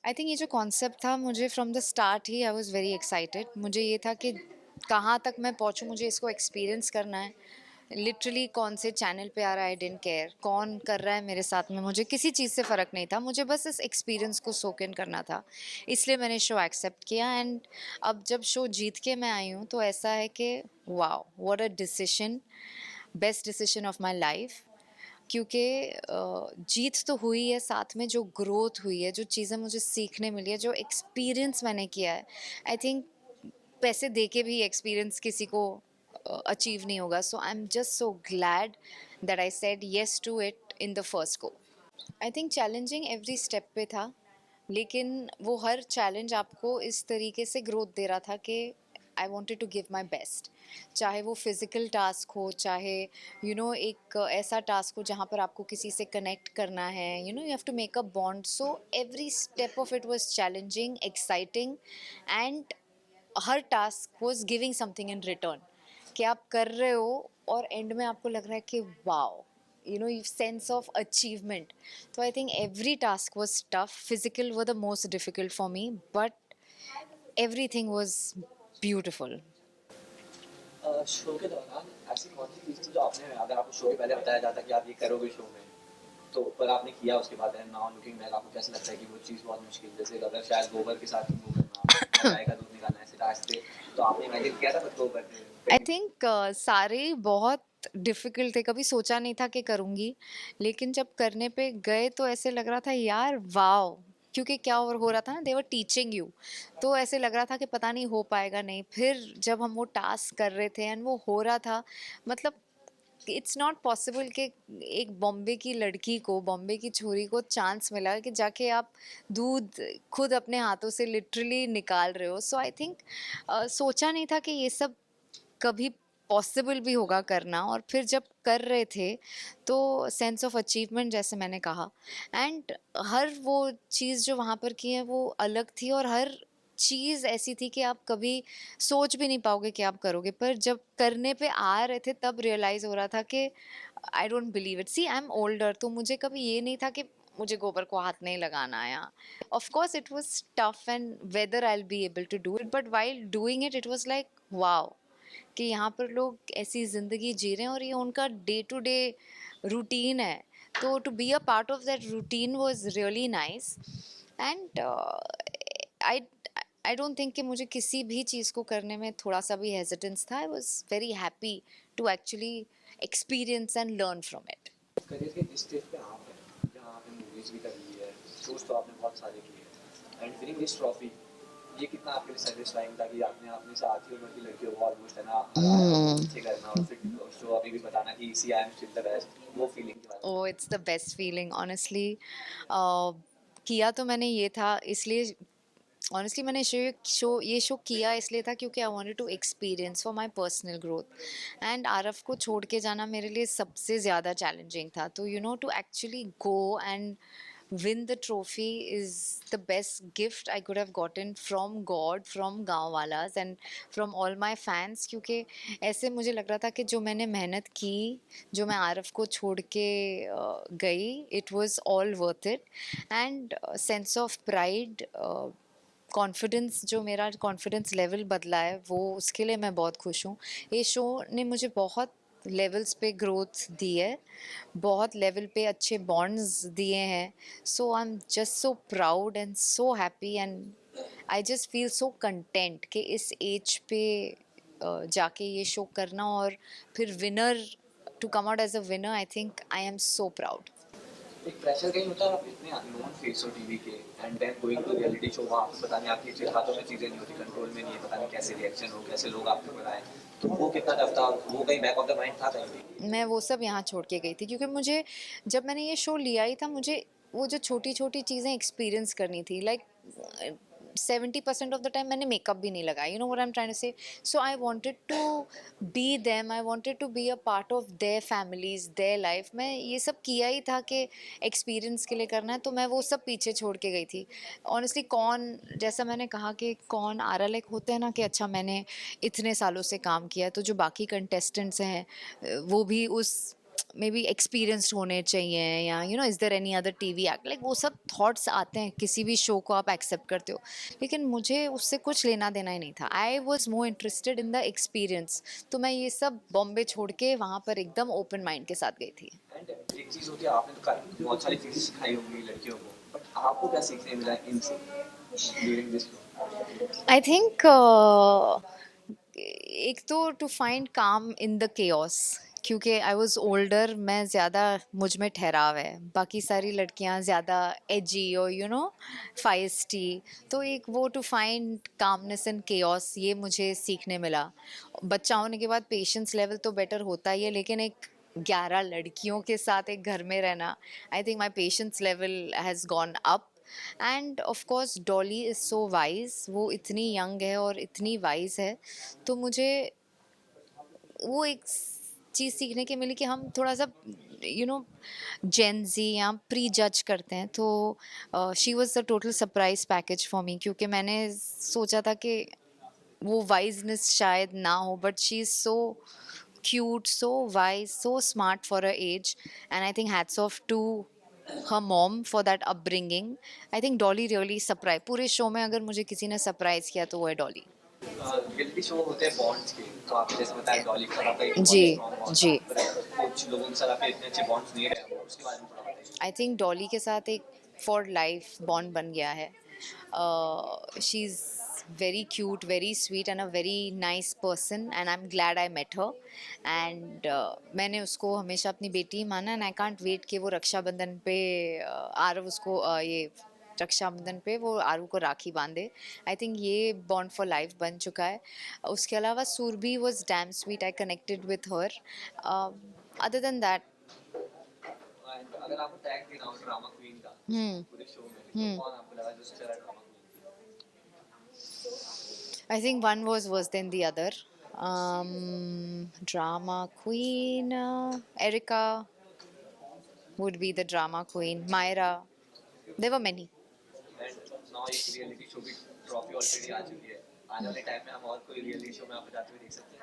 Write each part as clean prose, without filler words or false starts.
आई think ये जो concept था, मुझे from the start he I was very excited. मुझे ये था कि कहाँ तक मैं पहुँचूँ, मुझे इसको एक्सपीरियंस करना है। लिटरली कौन से चैनल पे आ रहा है, आई डिडंट केयर कौन कर रहा है मेरे साथ में, मुझे किसी चीज़ से फ़र्क नहीं था, मुझे बस इस एक्सपीरियंस को सोक इन करना था। इसलिए मैंने शो एक्सेप्ट किया। एंड अब जब शो जीत के मैं आई हूँ तो ऐसा है कि wow, what a decision, best decision of my life. क्योंकि जीत तो हुई है, साथ में जो ग्रोथ हुई है, जो चीज़ें मुझे सीखने मिली है, जो एक्सपीरियंस मैंने किया है, आई थिंक पैसे दे के भी एक्सपीरियंस किसी को अचीव नहीं होगा। So I am just so glad that I said yes to it in the first go. I think challenging every step पे था, लेकिन वो हर चैलेंज आपको इस तरीके से ग्रोथ दे रहा था कि I wanted to give my best. चाहे वो फिज़िकल टास्क हो, चाहे एक ऐसा टास्क हो जहाँ पर आपको किसी से कनेक्ट करना है, you have to make a bond. So every step of it was challenging, exciting, and her task was giving something in return, कि आप कर रहे हो और एंड में आपको लग रहा है कि वाओ, सेंस ऑफ अचीवमेंट। तो I think every task was tough, physical were the most difficult for me, but everything was beautiful. Show के दौरान ऐसी कौन सी चीज़ थी जो आपने, अगर आपको शो के पहले बताया जाता कि आप ये करोगे शो में, तो पर आपने किया उसके बाद एंड नाउ लुकिंग बैक आपको कैसा लगता है कि वो चीज़ बहुत मुश्किल, जैसे अगर शायद गोबर के साथ वो करना या गाय का दूध निकालना ऐसे टास्क थे, तो आपने इमेजिन किया था खुद को करते आई हुए? थिंक सारे बहुत डिफिकल्ट थे, कभी सोचा नहीं था कि करूँगी, लेकिन जब करने पे गए तो ऐसे लग रहा था यार वाओ। क्योंकि क्या हो रहा था ना, दे वर टीचिंग यू, तो ऐसे लग रहा था कि पता नहीं हो पाएगा नहीं। फिर जब हम वो टास्क कर रहे थे एंड वो हो रहा था, मतलब इट्स नॉट पॉसिबल कि एक बॉम्बे की लड़की को, बॉम्बे की छोरी को चांस मिला कि जाके आप दूध खुद अपने हाथों से लिटरली निकाल रहे हो। सो आई थिंक सोचा नहीं था कि ये सब कभी पॉसिबल भी होगा करना। और फिर जब कर रहे थे तो सेंस ऑफ अचीवमेंट, जैसे मैंने कहा, एंड हर वो चीज़ जो वहाँ पर की है वो अलग थी, और हर चीज़ ऐसी थी कि आप कभी सोच भी नहीं पाओगे कि आप करोगे, पर जब करने पे आ रहे थे तब रियलाइज़ हो रहा था कि I don't believe it. See, I am older, तो मुझे कभी ये नहीं था कि मुझे गोबर को हाथ नहीं लगाना आया। Of course it was tough and whether I will be able to do it, but while doing it it was like wow, कि यहाँ पर लोग ऐसी ज़िंदगी जी रहे हैं और ये उनका डे टू डे रूटीन है। तो to be a part of that routine was really nice. And I I don't think कि मुझे किसी भी चीज़ को करने में थोड़ा सा भी हेजिटेंस था। I was very happy to actually experience and learn from it. Career के इस स्टेज पे आप हैं जहाँ आपने मूवीज भी कर ली है, शोज तो आपने बहुत सारे किए हैं, एंड विनिंग दिस ट्रॉफी, ये कितना आपके लिए सेटिस्फाइंग था कि आपने अपने साथी उम्र की लड़कियों को ऑलमोस्ट है ना हराया और पीछे करना और फिर शो अभी भी बताना कि see I am still the best, वो फीलिंग के बारे में oh, it's the best feeling honestly. किया तो मैंने ये था इसलिए, ऑनेस्टली मैंने ये शो किया इसलिए था क्योंकि I wanted to experience for my personal growth. And आरफ को छोड़ के जाना मेरे लिए सबसे ज़्यादा चैलेंजिंग था। तो to actually go and win the trophy is the best gift I could have gotten from God, from गाँव वालास and from all my fans। क्योंकि ऐसे मुझे लग रहा था कि जो मैंने मेहनत की, जो मैं आरफ को छोड़ के गई, it was all worth it। and sense of pride, confidence, जो मेरा कॉन्फिडेंस लेवल बदला है वो, उसके लिए मैं बहुत खुश हूँ। ये शो ने मुझे बहुत लेवल्स पे ग्रोथ दी है, बहुत लेवल पे अच्छे बॉन्ड्स दिए हैं। So I am just so proud and so happy, and I just feel so content कि इस एज पे जाके ये शो करना और फिर winner, to come out as a winner, I think I am so proud. एक प्रेशर कहीं होता है, आप इतने नॉन फेस हो टीवी के and then going to reality show, वहाँ आपको पता नहीं आपकी हाथों में चीज़ें नहीं होती, कंट्रोल में नहीं है, पता नहीं कैसे रिएक्शन हो, कैसे लोग आपके ऊपर आए, तो वो कितना टफ था, वो कहीं बैक ऑफ द माइंड था कहीं भी? मैं वो सब यहाँ छोड़ के गई थी क्योंकि मुझे, जब मैंने ये शो लिया ही था, मुझे वो जो छोटी छोटी चीज़ें एक्सपीरियंस करनी थी। लाइक 70% ऑफ द टाइम मैंने मेकअप भी नहीं लगाया, you know what I am trying to say. So I wanted to be them, I wanted to be a part of their families, their life. मैं ये सब किया ही था कि एक्सपीरियंस के लिए करना है, तो मैं वो सब पीछे छोड़ के गई थी। ऑनेस्टली कौन, जैसा मैंने कहा कि कौन आ रहा, लाइक होते हैं ना कि अच्छा मैंने इतने सालों से काम किया है, तो जो बाकी कंटेस्टेंट्स हैं वो भी उस मे बी एक्सपीरियंस्ड होने चाहिए, या is there any other TV act, like वो सब थॉट्स आते हैं, किसी भी शो को आप एक्सेप्ट करते हो, लेकिन मुझे उससे कुछ लेना देना ही नहीं था. I was more interested in the experience. तो मैं ये सब बॉम्बे छोड़ के वहाँ पर एकदम ओपन माइंड के साथ गई थी. एंड एक चीज़ होती है, आपने तो बहुत सारी चीज़ें सिखाई होंगी लड़कियों को, बट आपको क्या सीखने मिला इनसे during this show? I think एक तो टू फाइंड काम इन द केओस, क्योंकि आई वॉज ओल्डर, मैं ज़्यादा, मुझ में ठहराव है, बाकी सारी लड़कियां ज़्यादा एजी और फाइस्टी. तो एक वो to find calmness in chaos, ये मुझे सीखने मिला. बच्चा होने के बाद पेशेंस लेवल तो बेटर होता ही है, लेकिन एक 11 लड़कियों के साथ एक घर में रहना, I think my patience level has gone up. End of course Dolly is so wise, वो इतनी यंग है और इतनी वाइज है, तो मुझे वो एक चीज़ सीखने की मिली कि हम थोड़ा सा जेन जी या प्री जज करते हैं. तो she was the total surprise package for me, क्योंकि मैंने सोचा था कि वो वाइजनेस शायद ना हो, but she is so cute, so wise, so smart for her age, and I think hats off to her mom for that upbringing. I think Dolly really surprised. पूरे शो में अगर मुझे किसी ने सरप्राइज किया तो वो है डॉली. रियलिटी शो होते हैं बॉन्ड्स के, तो आपने जैसे बताया डॉली के साथ आपका एक जी, बहुत स्ट्रॉन्ग बॉन्ड था, जी. पर कुछ लोगों के साथ आपके इतने अच्छे बॉन्ड्स नहीं रहे, उसके बारे में थोड़ा बताइए. आई थिंक डॉली के साथ एक फॉर लाइफ बॉन्ड बन गया है. She is very cute, very sweet and a very nice person, and I am glad I met her. एंड मैंने उसको हमेशा अपनी बेटी ही माना, एंड आई कांट वेट कि वो रक्षाबंधन पे आरव उसको ये रक्षाबंधन पे वो आरू को राखी बांधे. आई थिंक ये बॉन्ड फॉर लाइफ बन चुका है. उसके अलावा Surbhi was damn sweet, I connected with her. Other than that. And अगर आपको टैग देना हो ड्रामा क्वीन का हम्म. पूरे शो में, तो हम्म. कौन आपको लगा जो सबसे ज़्यादा drama queen? I think one was worse than the other. Drama queen, Erica would be the drama queen. Myra, there were many. And now एक रियलिटी शो की ट्रॉफी ऑलरेडी आ चुकी है, आने वाले टाइम में हम और कोई रियलिटी शो में आपको जाते हुए देख सकते हैं?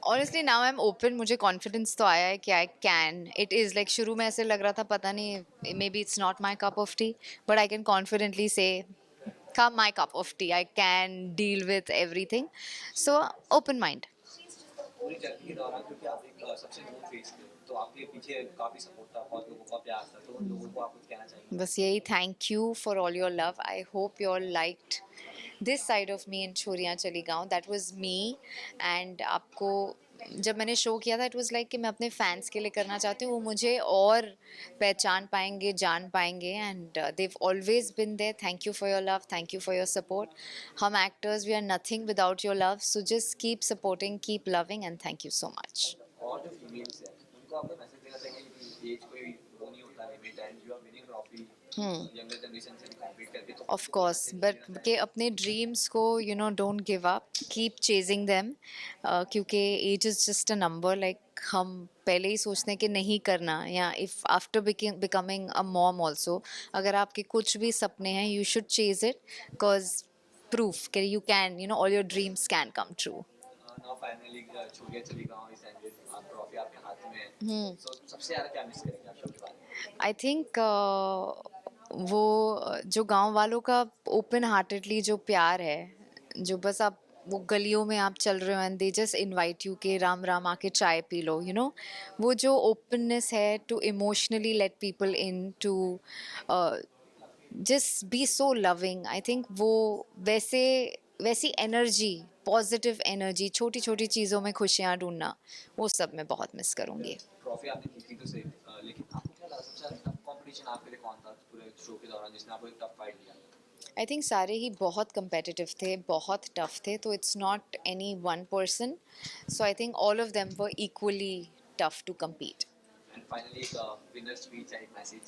Honestly, now I'm open. मुझे confidence तो आया है कि I can. It is like शुरू में ऐसे लग रहा था, पता नहीं, maybe it's not my cup of tea, but I can confidently say, come my cup of tea. I can deal with everything. So open mind. पूरी जर्नी के दौरान, क्योंकि आप एक सबसे नोन फेस थे, तो आपके पीछे काफ़ी सपोर्ट था, बहुत लोगों का प्यार था, तो उन लोगों को आप कुछ कहना चाहेंगे? बस यही, thank you for all your love. I hope you all liked this side of me in Chhoriyan Chali Gaon. That was me. And आपको जब मैंने शो किया था, इट वाज लाइक कि मैं अपने फैंस के लिए करना चाहती हूँ, वो मुझे और पहचान पाएंगे, जान पाएंगे, and they've always been there. Thank you for your love, thank you for your support. हम actors, we are nothing without your love, so just keep supporting, keep loving, and thank you so much. और जो females हैं, उनको आपको message देना चाहेंगे कि as कोई वो नहीं होता limit, and you are winning trophy younger generation से भी कम्पीट करके, तो ऑफ कोर्स, बट के अपने ड्रीम्स को don't give up, keep chasing them, क्योंकि age is just a number. Like हम पहले ही सोचते हैं कि नहीं करना, या if after becoming a mom also, अगर आपके कुछ भी सपने हैं, you should chase it, because proof कि you can, all your dreams can come true. Now finally छोड़िए चली गाँव इस एंडेड, आप ट्रॉफी आपके हाथ में है, सो सबसे ज़्यादा क्या मिस करेंगे आप शो के बाद? आई थिंक वो जो गांव वालों का ओपन हार्टेडली जो प्यार है, जो बस आप वो गलियों में आप चल रहे हो and they just invite you के राम राम आके चाय पी लो, वो जो ओपननेस है to emotionally let people in, to just be so loving. I think वो वैसे वैसी एनर्जी, पॉजिटिव एनर्जी, छोटी छोटी चीज़ों में खुशियाँ ढूंढना, वो सब मैं बहुत मिस करूँगी. ट्रॉफी आपने जीती तो सही, लेकिन आपको क्या लगा सबसे ज़्यादा टफ कॉम्पिटिशन आपके लिए कौन था पूरे शो के दौरान, जिसने आपको एक टफ फाइट दिया? आई थिंक सारे ही बहुत competitive थे, बहुत टफ थे, तो it's not any one person. So I think all of them were equally tough to compete. And finally एक विनर स्पीच है, एक मैसेज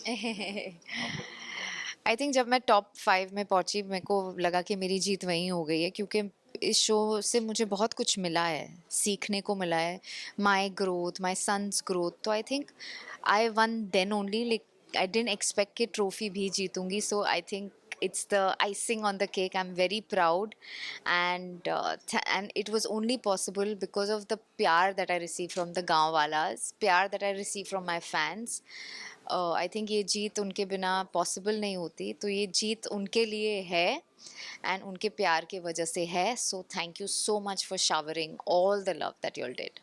आई थिंक जब मैं टॉप 5 में पहुंची, मेरे को लगा कि मेरी जीत वहीं हो गई है, क्योंकि इस शो से मुझे बहुत कुछ मिला है, सीखने को मिला है, my growth, my sons growth. तो I think I won then only, like I didn't expect कि ट्रॉफी भी जीतूंगी. So I think it's the icing on the cake. I'm very proud, and it was only possible because of the pyar that I received from the gaon walas, pyar that I received from my fans. I think ये जीत उनके बिना possible नहीं होती, तो ये जीत उनके लिए है एंड उनके प्यार के वजह से है. So thank you so much for showering all the love that you all did.